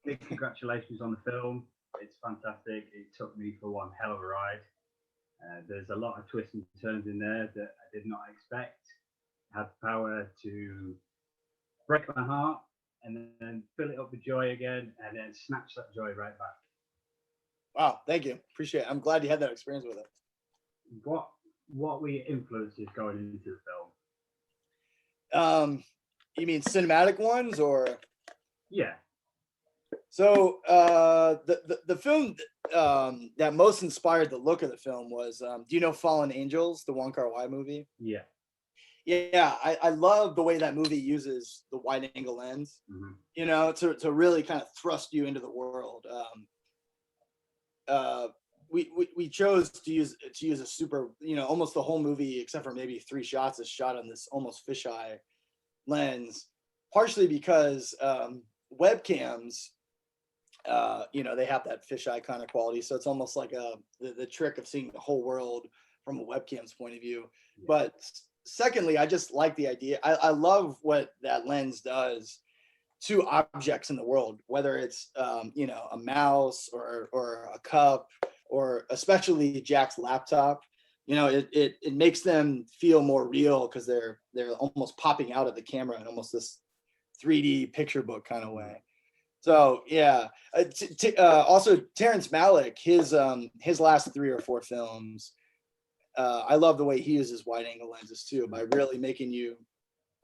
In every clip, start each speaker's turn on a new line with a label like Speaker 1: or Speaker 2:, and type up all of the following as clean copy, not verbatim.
Speaker 1: big congratulations on the film. It's fantastic. It took me for one hell of a ride. There's a lot of twists and turns in there that I did not expect. It had the power to break my heart and then fill it up with joy again and then snatch that joy right back.
Speaker 2: Wow, thank you. Appreciate it. I'm glad you had that experience with it.
Speaker 1: What were your influences going into the
Speaker 2: film? You mean cinematic ones or?
Speaker 1: Yeah.
Speaker 2: So the film that most inspired the look of the film was, do you know Fallen Angels, the Wong Kar-wai movie?
Speaker 1: Yeah.
Speaker 2: Yeah, I love the way that movie uses the wide angle lens, you know, to really kind of thrust you into the world. We chose to use a super, you know, almost the whole movie except for maybe 3 shots is shot on this almost fisheye lens, partially because webcams, you know, they have that fisheye kind of quality, so it's almost like the trick of seeing the whole world from a webcam's point of view. Yeah. But secondly, I just like the idea. I love what that lens does to objects in the world, whether it's you know, a mouse or a cup, or especially Jack's laptop. You know, it makes them feel more real because they're almost popping out of the camera in almost this 3D picture book kind of way. So yeah, also Terrence Malick, his last 3 or 4 films, I love the way he uses wide angle lenses too, by really making you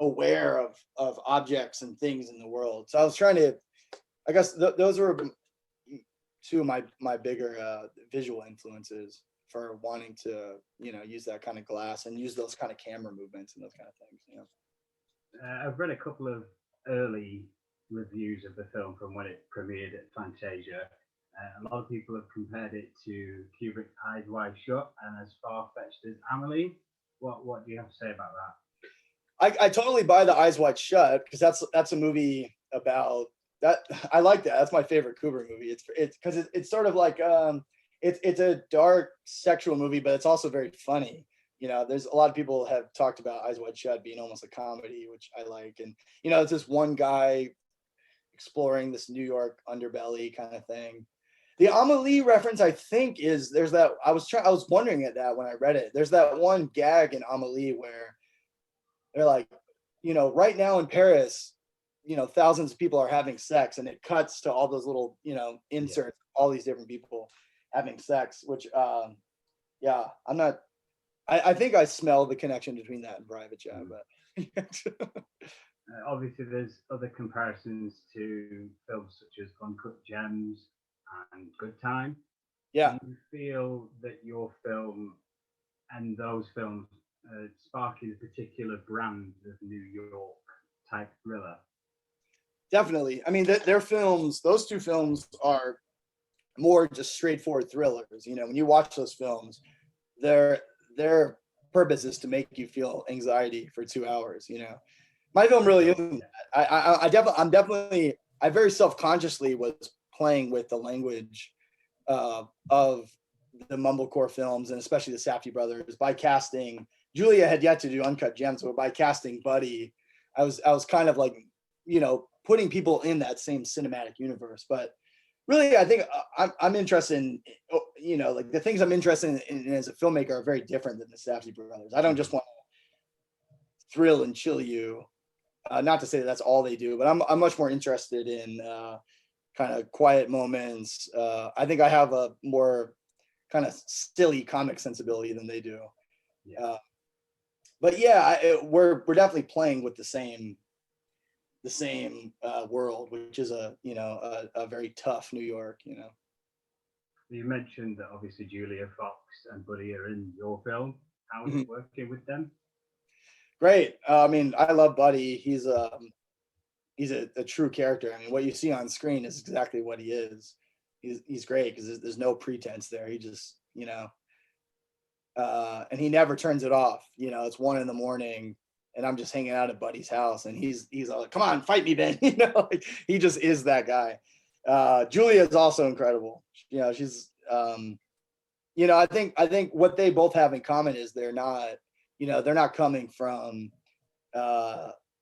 Speaker 2: aware of objects and things in the world. So I was trying to, I guess those were 2 of my bigger visual influences for wanting to, you know, use that kind of glass and use those kind of camera movements and those kind of things. You know,
Speaker 1: I've read a couple of early reviews of the film from when it premiered at Fantasia. A lot of people have compared it to Kubrick's Eyes Wide Shut and as far-fetched as Amelie. What do you have to say about that?
Speaker 2: I totally buy the Eyes Wide Shut, because that's a movie about that. I like that. That's my favorite Kubrick movie. It's because it's sort of like it's a dark sexual movie, but it's also very funny. You know, there's a lot of people have talked about Eyes Wide Shut being almost a comedy, which I like. And you know, it's this one guy exploring this New York underbelly kind of thing. The Amelie reference, I think, is there's that I was wondering at that when I read it. There's that one gag in Amelie where they're like, you know, right now in Paris, you know, thousands of people are having sex, and it cuts to all those little, you know, inserts, all these different people having sex, which, yeah, I'm not, I think I smell the connection between that and Private Jet, but.
Speaker 1: Obviously, there's other comparisons to films such as Uncut Gems and Good Time.
Speaker 2: Yeah.
Speaker 1: Do you feel that your film and those films sparking a particular brand of New York type thriller?
Speaker 2: Definitely. I mean, their films, those 2 films are more just straightforward thrillers. You know, when you watch those films, their purpose is to make you feel anxiety for 2 hours. You know, my film really isn't. I very self-consciously was playing with the language of the mumblecore films, and especially the Safdie brothers, by casting. Julia had yet to do Uncut Gems, but by casting Buddy, I was kind of like, you know, putting people in that same cinematic universe. But really, I think I'm interested in, you know, like the things I'm interested in as a filmmaker are very different than the Safdie brothers. I don't just want to thrill and chill you. Not to say that that's all they do, but I'm much more interested in kind of quiet moments. I think I have a more kind of silly comic sensibility than they do.
Speaker 1: Yeah.
Speaker 2: But yeah, we're definitely playing with the same world, which is a very tough New York. You know.
Speaker 1: You mentioned that obviously Julia Fox and Buddy are in your film. How is it working with them?
Speaker 2: Great. I mean, I love Buddy. He's a true character. I mean, what you see on screen is exactly what he is. He's great because there's no pretense there. He just, you know, and he never turns it off. You know, it's 1 a.m. and I'm just hanging out at Buddy's house, and he's like, "Come on, fight me, Ben." You know, like, he just is that guy. Julia is also incredible. You know, she's, you know, I think what they both have in common is they're not coming from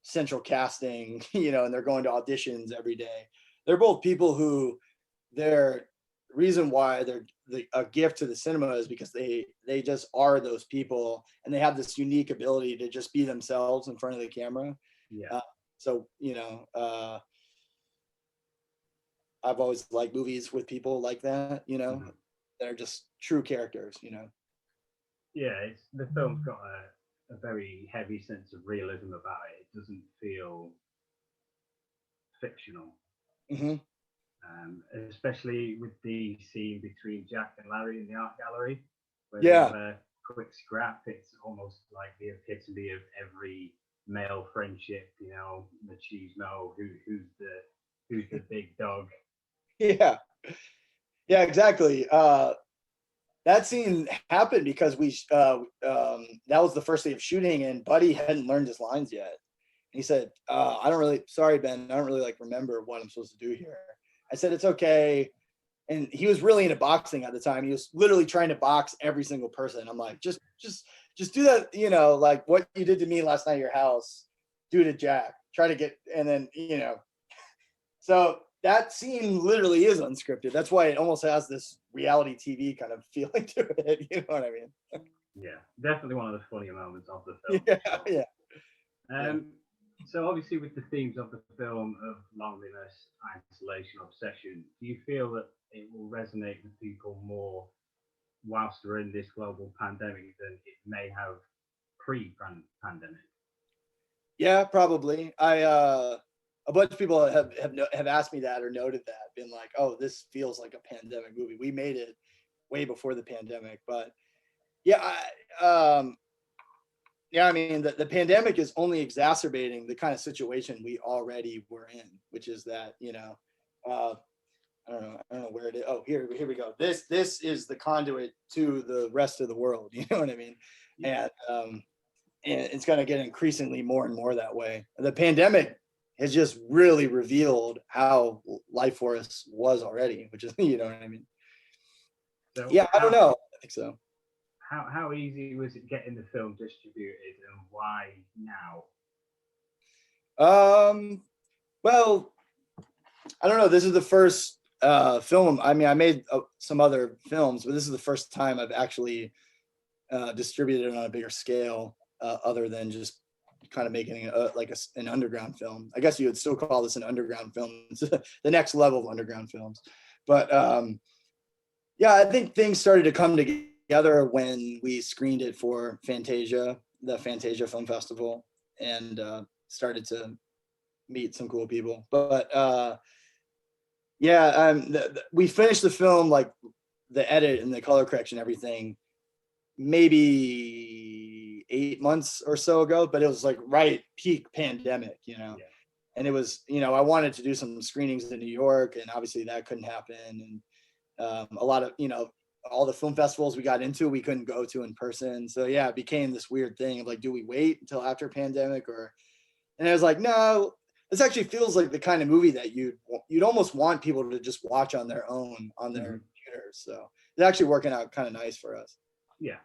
Speaker 2: central casting, you know, and they're going to auditions every day. they're both people who their reason why they're a gift to the cinema is because they just are those people, and they have this unique ability to just be themselves in front of the camera.
Speaker 1: Yeah.
Speaker 2: So I've always liked movies with people like that,
Speaker 1: Mm-hmm.
Speaker 2: that are just true characters,
Speaker 1: Yeah, the film's got a very heavy sense of realism about it. It doesn't feel fictional.
Speaker 2: Mm-hmm.
Speaker 1: Especially with the scene between Jack and Larry in the art gallery, where
Speaker 2: Yeah.
Speaker 1: they have a quick scrap. It's almost like the epitome of every male friendship, machismo, who's the big dog.
Speaker 2: Yeah, exactly. That scene happened because that was the first day of shooting, and Buddy hadn't learned his lines yet. And he said, sorry, Ben, I don't really remember what I'm supposed to do here. I said, it's okay. And he was really into boxing at the time. He was literally trying to box every single person. I'm like, just do that, like what you did to me last night at your house, do to Jack. Try to get, and then, so that scene literally is unscripted. That's why it almost has this reality TV kind of feeling to it. You know what I mean?
Speaker 1: Yeah, definitely one of the funnier moments of the film.
Speaker 2: Yeah.
Speaker 1: So obviously with the themes of the film of loneliness, isolation, obsession, do you feel that it will resonate with people more whilst we're in this global pandemic than it may have pre-pandemic?
Speaker 2: Yeah, probably. A bunch of people have asked me that or noted that, been like, oh, this feels like a pandemic movie. We made it way before the pandemic, but yeah, I mean, the pandemic is only exacerbating the kind of situation we already were in, which is that, I don't know where it is. Oh, here we go. This is the conduit to the rest of the world. You know what I mean? Yeah. And it's going to get increasingly more and more that way. The pandemic has just really revealed how life for us was already, which is, you know what I mean? So, yeah, I don't know. I think so.
Speaker 1: How easy was it getting the film distributed, and why now?
Speaker 2: Well, I don't know. This is the first film. I mean, I made some other films, but this is the first time I've actually distributed it on a bigger scale, other than just kind of making an underground film. I guess you would still call this an underground film. It's the next level of underground films. But yeah, I think things started to come together when we screened it for Fantasia, the Fantasia Film Festival, and started to meet some cool people. But yeah, we finished the film, like the edit and the color correction, everything, maybe 8 months or so ago, but it was like right peak pandemic,
Speaker 1: Yeah.
Speaker 2: And it was, I wanted to do some screenings in New York, and obviously that couldn't happen. And a lot of, all the film festivals we got into, we couldn't go to in person. So yeah, it became this weird thing of like, do we wait until after pandemic and I was like, no, this actually feels like the kind of movie that you'd almost want people to just watch on their own, on their computers. So it's actually working out kind of nice for us.
Speaker 1: Yeah,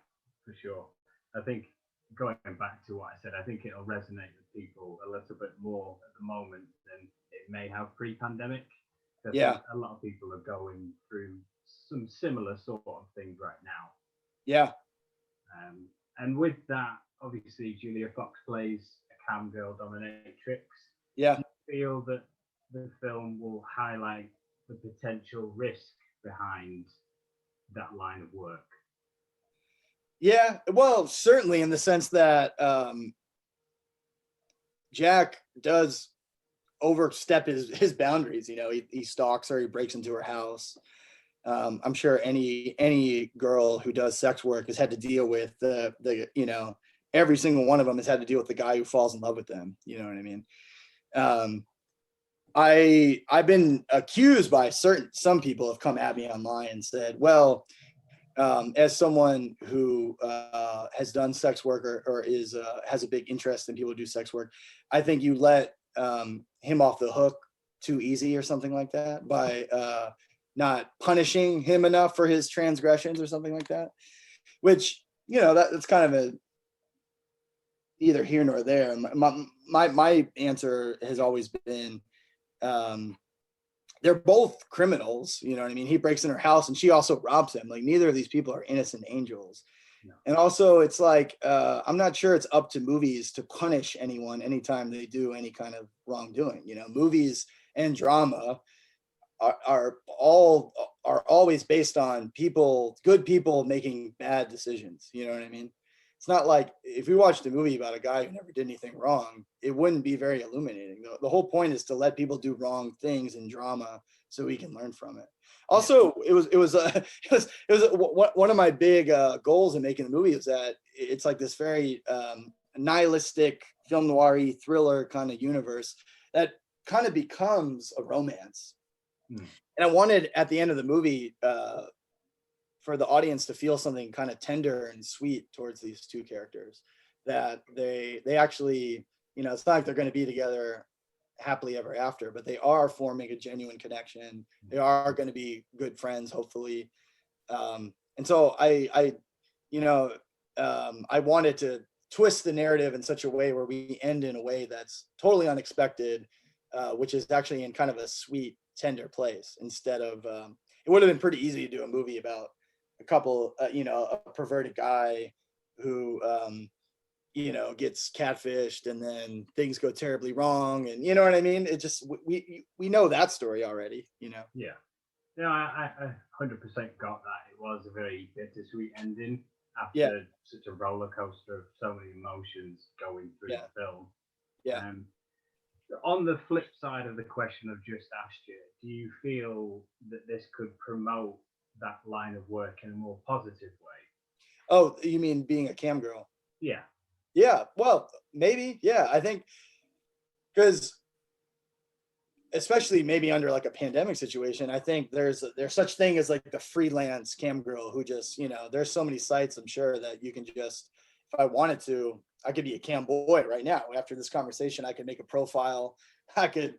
Speaker 1: for sure. I think going back to what I said, I think it'll resonate with people a little bit more at the moment than it may have pre-pandemic.
Speaker 2: Yeah,
Speaker 1: a lot of people are going through some similar sort of things right now.
Speaker 2: Yeah.
Speaker 1: And with that, obviously, Julia Fox plays a cam girl dominatrix.
Speaker 2: Yeah.
Speaker 1: Do you feel that the film will highlight the potential risk behind that line of work?
Speaker 2: Yeah, well, certainly in the sense that Jack does overstep his boundaries. He stalks her, he breaks into her house. I'm sure any girl who does sex work has had to deal with the every single one of them has had to deal with the guy who falls in love with them. You know what I mean? I've been accused by some people have come at me online and said, well, as someone who has done sex work or has a big interest in people who do sex work, I think you let him off the hook too easy or something like that by not punishing him enough for his transgressions or something like that, which, that's kind of either here nor there. My answer has always been, they're both criminals, you know what I mean? He breaks in her house and she also robs him. Like neither of these people are innocent angels.
Speaker 1: No.
Speaker 2: And also it's like, I'm not sure it's up to movies to punish anyone anytime they do any kind of wrongdoing. You know, movies and drama are always based on good people making bad decisions. You know what I mean? It's not like if we watched a movie about a guy who never did anything wrong, it wouldn't be very illuminating. The whole point is to let people do wrong things in drama so we can learn from it. Also, it was one of my big goals in making the movie is that it's like this very nihilistic film noir-y thriller kind of universe that kind of becomes a romance. And I wanted at the end of the movie for the audience to feel something kind of tender and sweet towards these two characters, that they actually, you know, it's not like they're going to be together happily ever after, but they are forming a genuine connection. They are going to be good friends, hopefully. And so I wanted to twist the narrative in such a way where we end in a way that's totally unexpected, which is actually in kind of a sweet, tender place instead of, it would have been pretty easy to do a movie about a couple, a perverted guy who, gets catfished and then things go terribly wrong. And you know what I mean? It just, we know that story already, you know?
Speaker 1: Yeah. Yeah, I 100% got that. It was a very bittersweet ending after such a roller coaster of so many emotions going through the film.
Speaker 2: Yeah.
Speaker 1: On the flip side of the question I've just asked you, do you feel that this could promote that line of work in a more positive way?
Speaker 2: Oh, you mean being a cam girl?
Speaker 1: Yeah.
Speaker 2: Yeah, well, maybe. Yeah, I think because especially maybe under like a pandemic situation, I think there's such thing as like the freelance cam girl who just, you know, there's so many sites I'm sure that you can just, if I wanted to, I could be a cam boy right now. After this conversation, I could make a profile. I could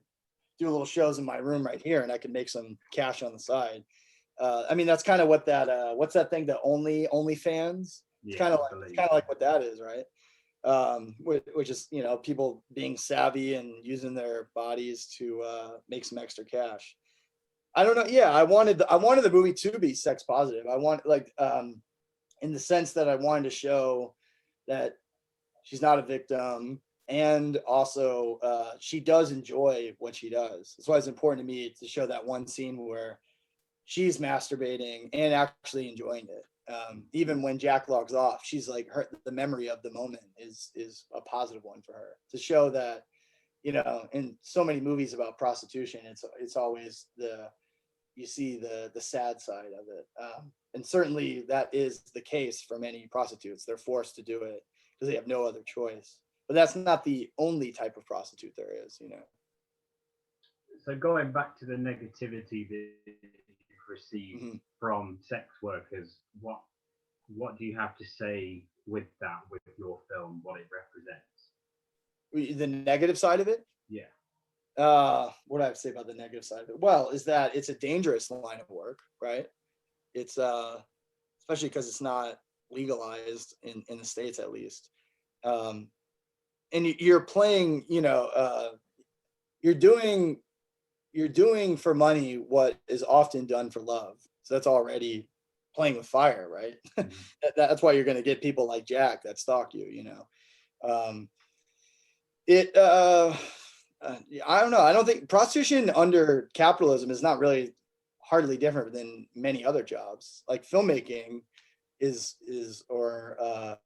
Speaker 2: do little shows in my room right here and I could make some cash on the side. I mean, that's kind of what that, what's that thing, the OnlyFans? It's kind of like what that is, right? Which is, you know, people being savvy and using their bodies to make some extra cash. I don't know. Yeah, I wanted the movie to be sex positive. I want in the sense that I wanted to show that she's not a victim, and also she does enjoy what she does. That's why it's important to me to show that one scene where she's masturbating and actually enjoying it. Even when Jack logs off, she's like, the memory of the moment is a positive one for her, to show that, you know, in so many movies about prostitution, it's always you see the sad side of it. And certainly that is the case for many prostitutes. They're forced to do it because they have no other choice. But that's not the only type of prostitute there is, you know.
Speaker 1: So going back to the negativity that you've received from sex workers, what do you have to say with that, with your film, what it represents?
Speaker 2: The negative side of it?
Speaker 1: Yeah.
Speaker 2: What do I have to say about the negative side of it? Well, is that it's a dangerous line of work, right? It's especially because it's not legalized in the States, at least. And you're playing, you know, you're doing for money what is often done for love. So that's already playing with fire, right? That's why you're going to get people like Jack that stalk you, you know. I don't know. I don't think prostitution under capitalism is not really hardly different than many other jobs. Like filmmaking is or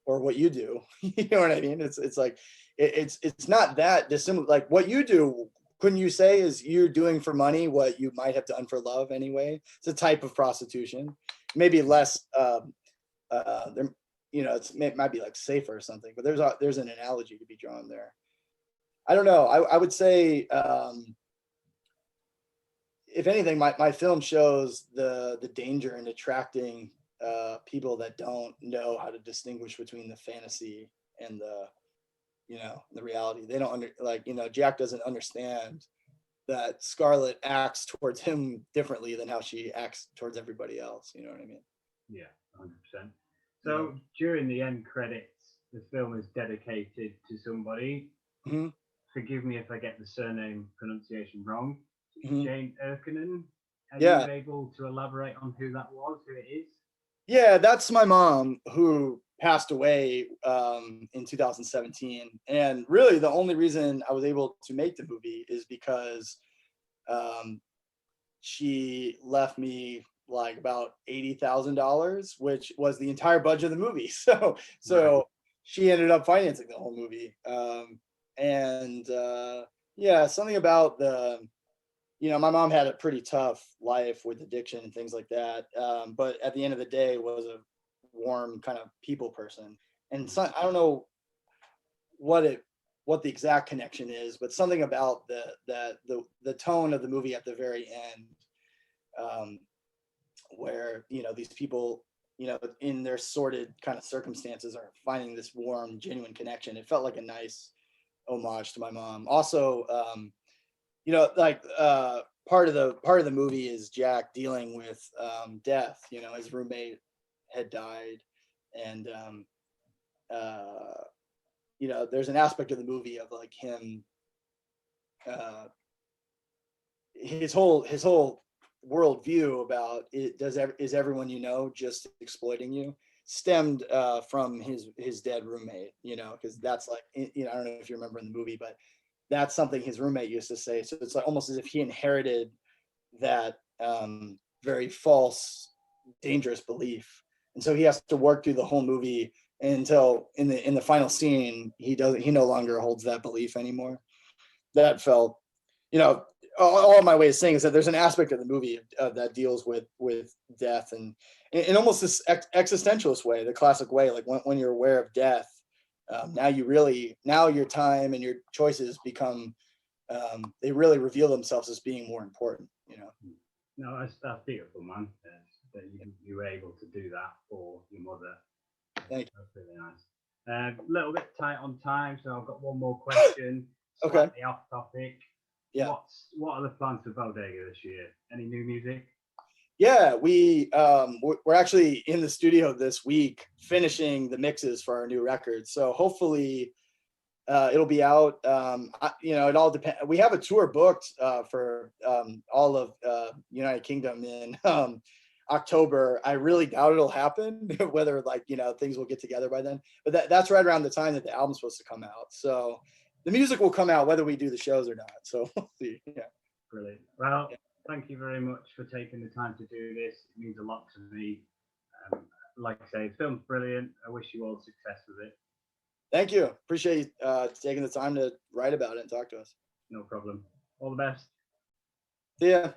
Speaker 2: what you do. You know what I mean? It's like it's not that dissimilar. Like what you do, couldn't you say, is you're doing for money what you might have done for love anyway? It's a type of prostitution, maybe less. There, you know, it might be like safer or something, but there's an analogy to be drawn there. I don't know. I would say, if anything, my film shows the danger in attracting people that don't know how to distinguish between the fantasy and the reality. They don't Jack doesn't understand that Scarlet acts towards him differently than how she acts towards everybody else. You know what I mean?
Speaker 1: Yeah, 100%. So during the end credits, the film is dedicated to somebody. Forgive me if I get the surname pronunciation wrong.
Speaker 2: Mhm.
Speaker 1: Jane Erkinen. Are
Speaker 2: Yeah.
Speaker 1: you able to elaborate on who that was, who it is?
Speaker 2: Yeah, that's my mom who passed away in 2017. And really, the only reason I was able to make the movie is because um, she left me like about $80,000, which was the entire budget of the movie. So
Speaker 1: Right.
Speaker 2: she ended up financing the whole movie. And yeah, something about my mom had a pretty tough life with addiction and things like that. But at the end of the day, was a warm kind of people person. And so, I don't know what the exact connection is, but something about the tone of the movie at the very end, um, where these people, in their sordid kind of circumstances, are finding this warm, genuine connection. It felt like a nice homage to my mom. Also, like part of the movie is Jack dealing with death. His roommate had died, and there's an aspect of the movie of like him, uh, his whole worldview about it. Is everyone just exploiting you? Stemmed from his dead roommate. Because that's like, I don't know if you remember in the movie, but that's something his roommate used to say. So it's like almost as if he inherited that very false, dangerous belief, and so he has to work through the whole movie until in the final scene he no longer holds that belief anymore. That felt, you know, all of my way of saying is that there's an aspect of the movie that deals with death, and in almost this existentialist way, the classic way, like when you're aware of death, now your time and your choices become, they really reveal themselves as being more important.
Speaker 1: No, that's beautiful, man. That you were able to do that for your mother.
Speaker 2: Thank you.
Speaker 1: That's really nice. A little bit tight on time, so I've got one more question.
Speaker 2: Okay.
Speaker 1: Slightly off topic.
Speaker 2: Yeah.
Speaker 1: What are the plans for Bodega this year? Any new music?
Speaker 2: Yeah, we're actually in the studio this week finishing the mixes for our new record. So hopefully it'll be out. It all depends. We have a tour booked for all of United Kingdom in October. I really doubt it'll happen, whether things will get together by then. But that's right around the time that the album's supposed to come out. So the music will come out whether we do the shows or not. So we'll see. Yeah.
Speaker 1: Brilliant. Well, thank you very much for taking the time to do this. It means a lot to me. Like I say, the film's brilliant. I wish you all success with it.
Speaker 2: Thank you. Appreciate you taking the time to write about it and talk to us.
Speaker 1: No problem. All the best.
Speaker 2: See ya.